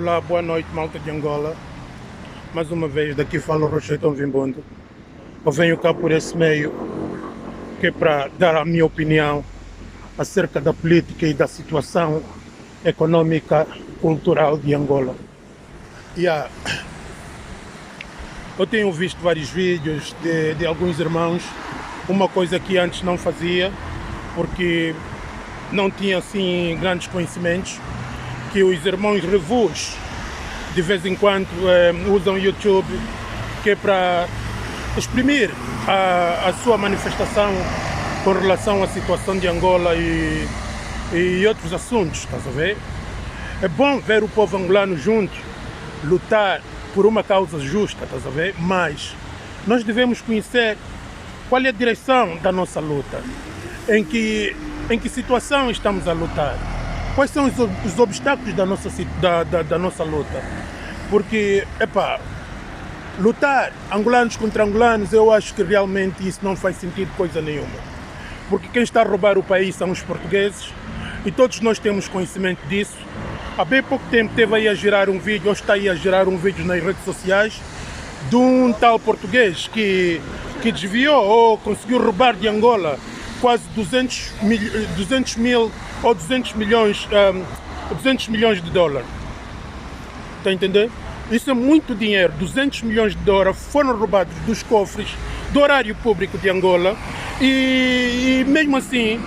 Olá, boa noite, malta de Angola. Mais uma vez, daqui fala o Rocheton Vimbondo. Eu venho cá por esse meio, que é para dar a minha opinião acerca da política e da situação econômica, cultural de Angola. Eu tenho visto vários vídeos de alguns irmãos, uma coisa que antes não fazia, porque não tinha assim grandes conhecimentos, que os irmãos revus de vez em quando usam o YouTube, que é para exprimir a sua manifestação com relação à situação de Angola e outros assuntos, estás a ver? É bom ver o povo angolano junto, lutar por uma causa justa, estás a ver? Mas nós devemos conhecer qual é a direção da nossa luta, em que situação estamos a lutar, quais são os obstáculos da nossa luta. Porque, lutar angolanos contra angolanos, eu acho que realmente isso não faz sentido coisa nenhuma. Porque quem está a roubar o país são os portugueses, e todos nós temos conhecimento disso. Há bem pouco tempo teve aí a girar um vídeo, ou está aí a girar um vídeo nas redes sociais, de um tal português que desviou ou conseguiu roubar de Angola quase 200 milhões de dólares. Está a entender? Isso é muito dinheiro. 200 milhões de dólares foram roubados dos cofres do erário público de Angola e mesmo assim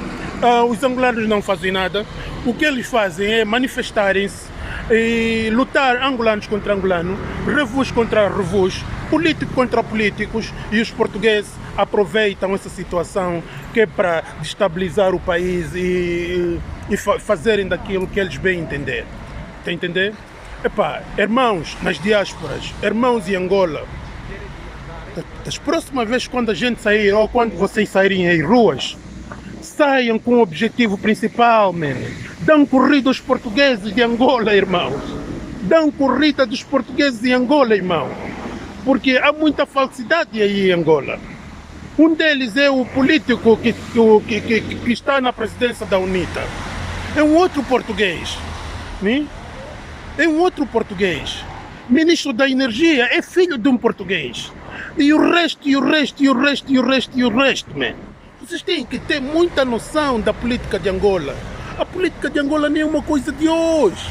os angolanos não fazem nada. O que eles fazem é manifestarem-se e lutar angolanos contra angolanos, revus contra revus, políticos contra políticos, e os portugueses aproveitam essa situação que é para destabilizar o país e fazerem daquilo que eles bem entender. Está a entender? Irmãos nas diásporas, irmãos em Angola, das próximas vezes quando a gente sair ou quando vocês saírem em ruas, saiam com o objetivo principal, Dão corrida aos portugueses de Angola, irmãos. Dão corrida dos portugueses em Angola, irmão. Porque há muita falsidade aí em Angola. Um deles é o político que está na presidência da UNITA. É um outro português. É um outro português. Ministro da Energia é filho de um português. E o resto. Vocês têm que ter muita noção da política de Angola. A política de Angola nem é uma coisa de hoje.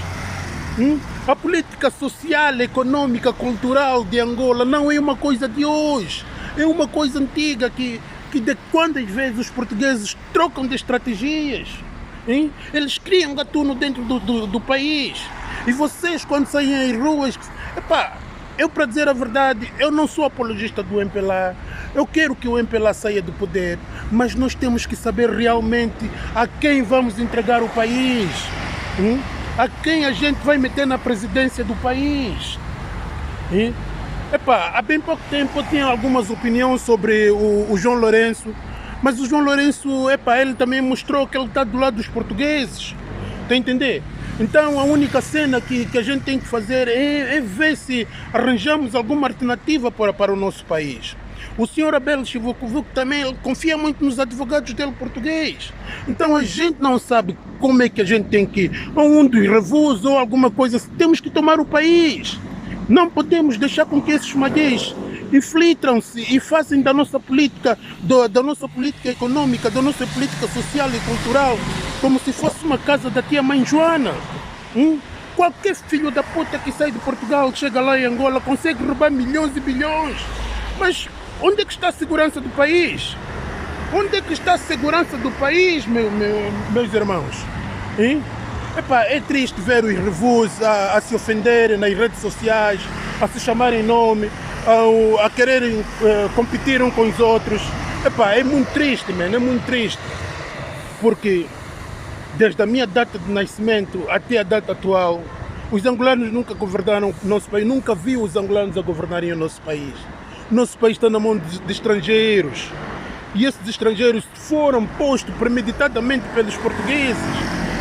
A política social, econômica, cultural de Angola não é uma coisa de hoje. É uma coisa antiga que de quantas vezes os portugueses trocam de estratégias. Eles criam gatuno dentro do país. E vocês, quando saem em ruas... Eu, para dizer a verdade, eu não sou apologista do MPLA. Eu quero que o MPLA saia do poder, mas nós temos que saber realmente a quem vamos entregar o país. A quem a gente vai meter na presidência do país. Há bem pouco tempo eu tinha algumas opiniões sobre o João Lourenço, mas o João Lourenço, ele também mostrou que ele está do lado dos portugueses. Está a entender? Então a única cena que a gente tem que fazer é ver se arranjamos alguma alternativa para o nosso país. O senhor Abel Chivucovuco também ele confia muito nos advogados dele português. Então a gente não sabe como é que a gente tem que ir a um dos revus ou alguma coisa. Temos que tomar o país. Não podemos deixar com que esses maguês infiltram-se e fazem da nossa política, da nossa política econômica, da nossa política social e cultural, como se fosse uma casa da tia mãe Joana. Qualquer filho da puta que sai de Portugal, chega lá em Angola, consegue roubar milhões e bilhões. Mas onde é que está a segurança do país? Onde é que está a segurança do país, meus irmãos? É triste ver os revus a se ofenderem nas redes sociais, a se chamarem nome, a quererem competir uns com os outros. É muito triste, é muito triste. Porque desde a minha data de nascimento até a data atual, os angolanos nunca governaram o nosso país, nunca vi os angolanos a governarem o nosso país. O nosso país está na mão de estrangeiros. E esses estrangeiros foram postos premeditadamente pelos portugueses.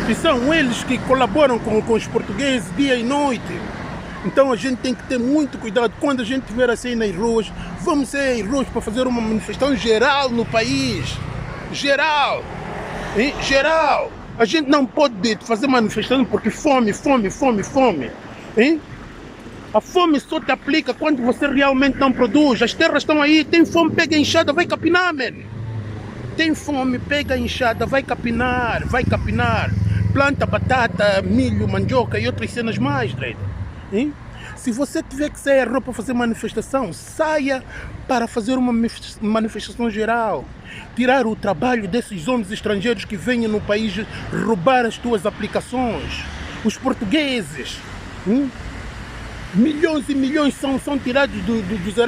E são eles que colaboram com os portugueses dia e noite. Então a gente tem que ter muito cuidado. Quando a gente estiver assim nas ruas, vamos sair às ruas para fazer uma manifestação geral no país. Geral. Geral. A gente não pode fazer manifestação porque fome. Hein? A fome só te aplica quando você realmente não produz. As terras estão aí, tem fome, pega a enxada, vai capinar, man. Tem fome, pega a enxada, vai capinar, vai capinar. Planta batata, milho, mandioca e outras cenas mais, Dreda. Hein? Se você tiver que sair à rua para fazer manifestação, saia para fazer uma manifestação geral. Tirar o trabalho desses homens estrangeiros que venham no país roubar as tuas aplicações. Os portugueses. Milhões e milhões são tirados do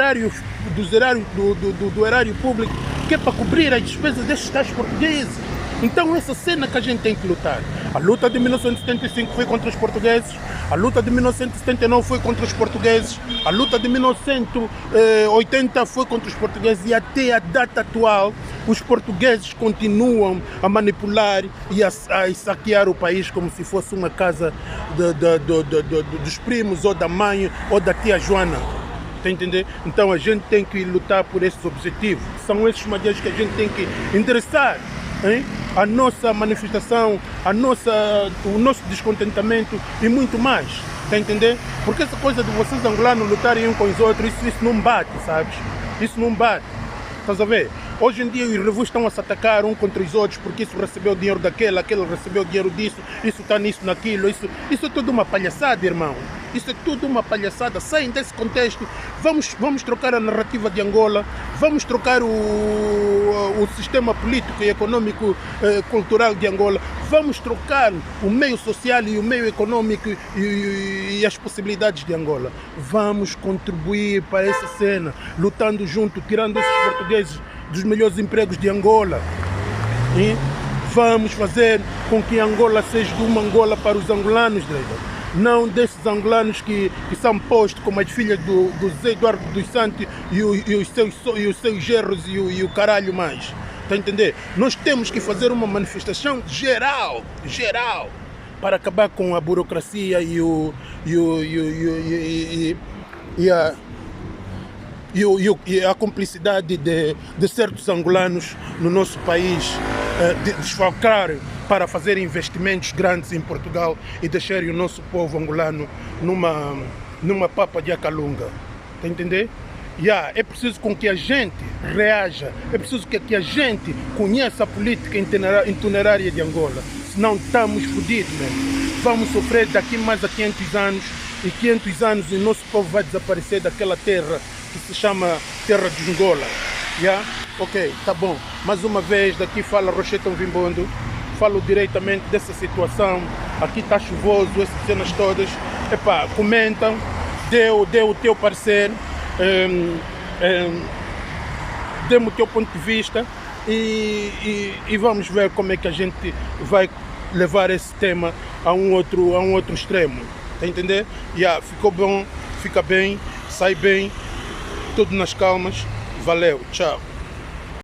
erário público, que é para cobrir as despesas desses tais portugueses. Então essa cena que a gente tem que lutar. A luta de 1975 foi contra os portugueses, a luta de 1979 foi contra os portugueses, a luta de 1980 foi contra os portugueses e até a data atual os portugueses continuam a manipular e a saquear o país como se fosse uma casa dos primos ou da mãe ou da tia Joana. Tá entendendo? Então a gente tem que lutar por esses objetivos. São esses madeiros que a gente tem que endereçar. Hein? A nossa manifestação, o nosso descontentamento e muito mais, tá entendendo? Porque essa coisa de vocês angolanos lutarem uns com os outros, isso não bate, sabes? Isso não bate, estás a ver? Hoje em dia os revus estão a se atacar uns contra os outros porque isso recebeu dinheiro daquele, aquele recebeu dinheiro disso, isso está nisso, naquilo, isso é tudo uma palhaçada, irmão. Isso é tudo uma palhaçada. Saem desse contexto. Vamos trocar a narrativa de Angola, vamos trocar o sistema político e econômico cultural de Angola, vamos trocar o meio social e o meio econômico e as possibilidades de Angola. Vamos contribuir para essa cena, lutando junto, tirando esses portugueses dos melhores empregos de Angola. E vamos fazer com que Angola seja uma Angola para os angolanos, não desses angolanos que são postos como as filhas do Zé Eduardo dos Santos e os seus gerros e o caralho mais. Está a entender? Nós temos que fazer uma manifestação geral, para acabar com a burocracia e a cumplicidade de certos angolanos no nosso país, de desfalcar para fazer investimentos grandes em Portugal e deixarem o nosso povo angolano numa papa de acalunga. Está a entender? É preciso com que a gente reaja, é preciso que a gente conheça a política itinerária de Angola, senão estamos fodidos mesmo. Vamos sofrer daqui mais a 500 anos, e 500 anos o nosso povo vai desaparecer daquela terra que se chama Terra de Angola. Ok, tá bom. Mais uma vez, daqui fala Rocheta Vimbondo. Falo diretamente dessa situação. Aqui está chuvoso, essas cenas todas. Comentam, dê o teu parecer, dê-me o teu ponto de vista e vamos ver como é que a gente vai levar esse tema a um outro extremo. Tá a entender? Ficou bom, fica bem, sai bem, tudo nas calmas. Valeu, tchau.